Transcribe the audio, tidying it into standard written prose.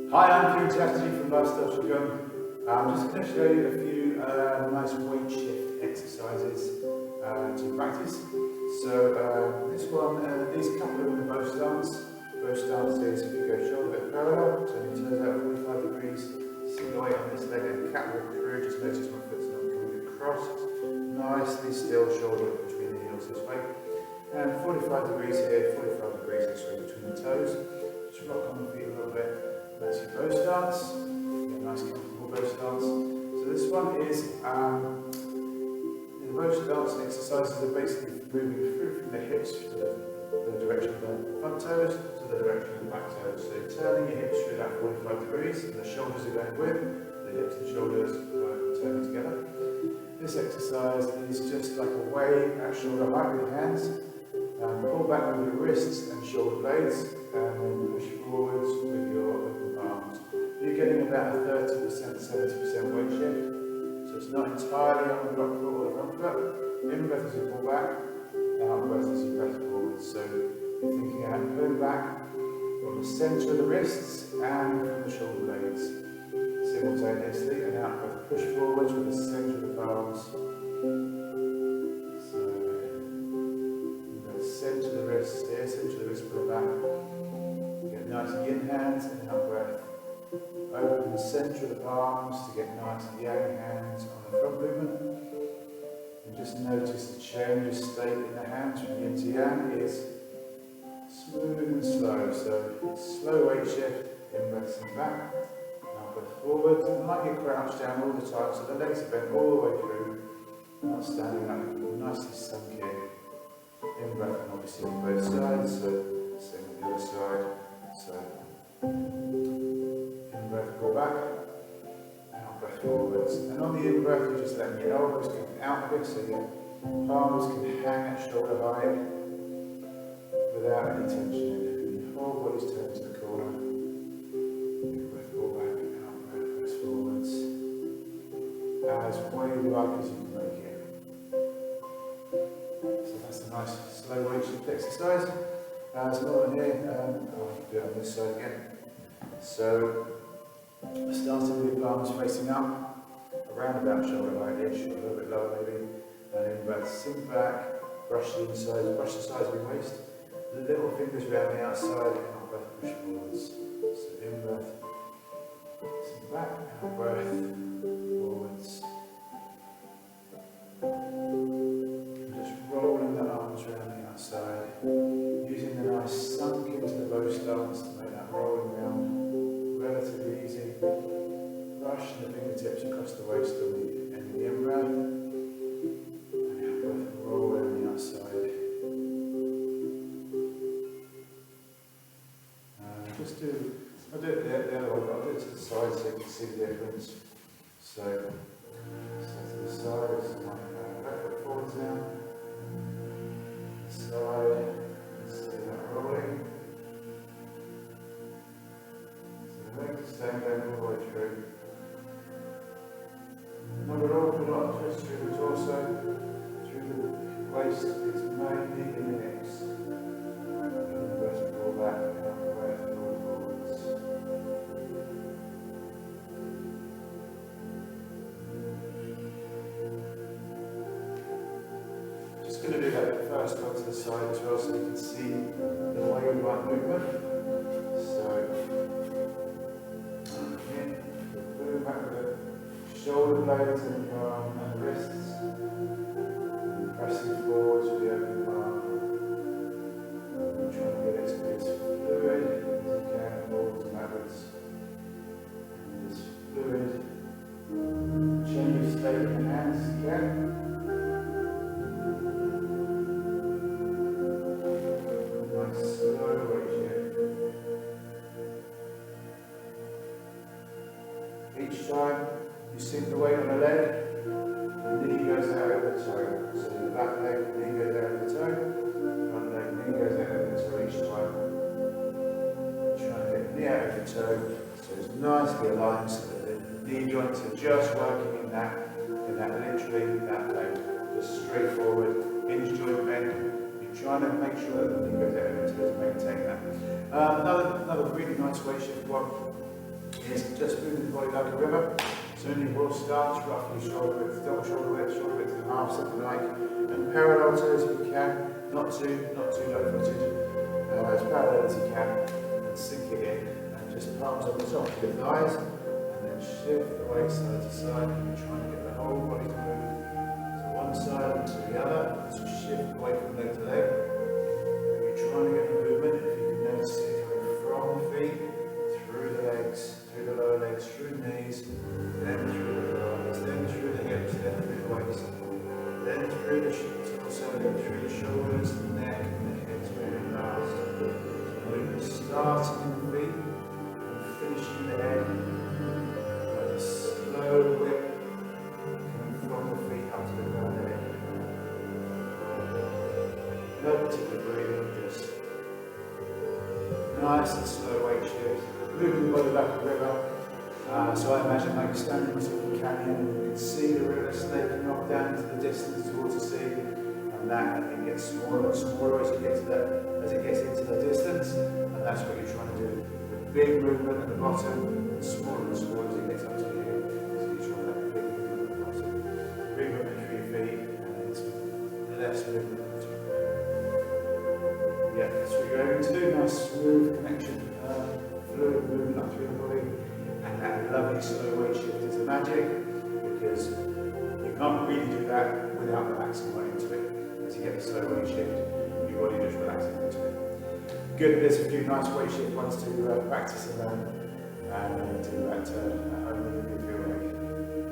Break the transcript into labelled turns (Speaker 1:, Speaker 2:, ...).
Speaker 1: Hi, I'm Kieran Chastity from Lifestyle Qigong. I'm just going to show you a few nice weight shift exercises to practice. So this one, these couple of the bow stance. Bow stance is if you go shoulder width parallel, turn your toes out 45 degrees, single weight on this leg and catwalk through. Just notice my foot's not coming across. Nicely still, shoulder width between the heels this way. And 45 degrees here, 45 degrees this way between the toes. Just rock on the feet a little bit. That's your bow stance. Yeah, nice comfortable bow stance. So this one is the bow stance exercises are basically moving through from the hips to the direction of the front toes to the direction of the back toes. So turning your hips through that 45 degrees, and the shoulders are going with, the hips and shoulders are turning together. This exercise is just like a wave at shoulder height with your hands. Pull back with your wrists and shoulder blades, and then push forwards with your open palms. You're getting about a 30%, 70% weight shift, so it's not entirely on the block foot or the front foot. In breath as you pull back, out breath as you breath forwards. So you're thinking out pulling back from the centre of the wrists and from the shoulder blades simultaneously, and out breath push forwards with the centre of the palms. Centre of the wrist, here, centre of the wrist, pull back. Get nice yin hands and out breath. Open the centre of the palms to get nice yang hands on the front movement. And just notice the change of state in the hands from yin to yang is smooth and slow. So slow weight shift, in breath and back. Out breath forward. And like you crouch down all the time, so the legs are bent all the way through. Not standing up, nicely sunk in. In breath and obviously on both sides, so same on the other side. So in breath, pull back, out breath forwards. And on the in breath, you're just letting your elbows come out a bit so your palms can hang at shoulder height without any tension. Your whole body's turned to the corner. In breath, pull back, out breath, press forwards. As wave-like as you can make it. So that's a nice slow weight shift exercise. There's another one here, I'll do it on this side again. So, starting with your palms facing up, around about shoulder height-ish, or a little bit lower maybe. And in breath, sink back, brush the inside, brush the sides of your waist. The little fingers around the outside, and out breath, push forwards. So in breath, sink back, out breath, forwards. Rolling the arms around the outside, using the nice sunk into the bow stance to make that rolling round relatively easy. Brushing the fingertips across the waist on the end of the in-breath, and out breath, roll around the outside. I'll do it the other way, but I'll do it to the side so you can see the difference. So to the side, so my back foot forwards now. Side, see that rolling. So the legs are staying down all the way through. Not an awful lot of twist through the torso, through the waist, it's mainly in the hips. And breath, pull back, out breath, roll forwards. Just going to do that first one to the side as well so you can see the wave-like movement. So, here, move back with the shoulder blades and the palm and the wrists. And pressing forwards with the open palm. And trying to get it to be as fluid as you can, forwards and backwards. And as fluid, change of state in the hands as you can. Slow weight shift. Each time you sink the weight on the leg, the knee goes out over the toe. So the back leg, the knee goes out over the toe, front leg, knee goes out over the toe each time. Trying to get the knee out over the toe so it's nicely aligned so that the knee joints are just working in that literally that leg. Just straightforward, hinge joint bend. Trying to make sure that the knee goes out over the toes, maintain that. Another really nice weight shift one is just moving the body like a river. So you will start roughly shoulder width, double shoulder width and a half, something like, and parallel toes if you can, not too low footed, as parallel as you can, and sink it in, and just palms on the top of your thighs, and then shift the weight side to side, and you're trying to get the whole body to move to one side and to the other, so shift away from leg to leg. You're trying to get the movement, if you can notice it coming from the feet, through the legs, through the lower legs, through the knees, then through the thighs, then through the hips, then through the waist, then through the torso, then through the shoulders, the neck, and the hips, moving last. So moving starting in the feet, and finishing the head, like a slow whip, coming from the feet up to the ground of the head. No particular breathing, just nice and slow weight shift. Moving the body like a river. So I imagine like standing on top of a canyon and you can see the river snaking off down into the distance towards the sea, and that it gets smaller and smaller as it gets into the distance, and that's what you're trying to do. The big movement at the bottom and smaller as it gets up to here. So you're trying to have a big movement at the bottom, big movement through your feet, and it's less movement at the top. Yeah, that's what you're aiming to do. Nice smooth connection, fluid movement up through the body. And that lovely slow weight shift is the magic, because you can't really do that without relaxing right into it. As you get the slow weight shift, your body just relaxing into it. Good, there's a few nice weight shift ones to practice and learn, and do that at home if you feel like.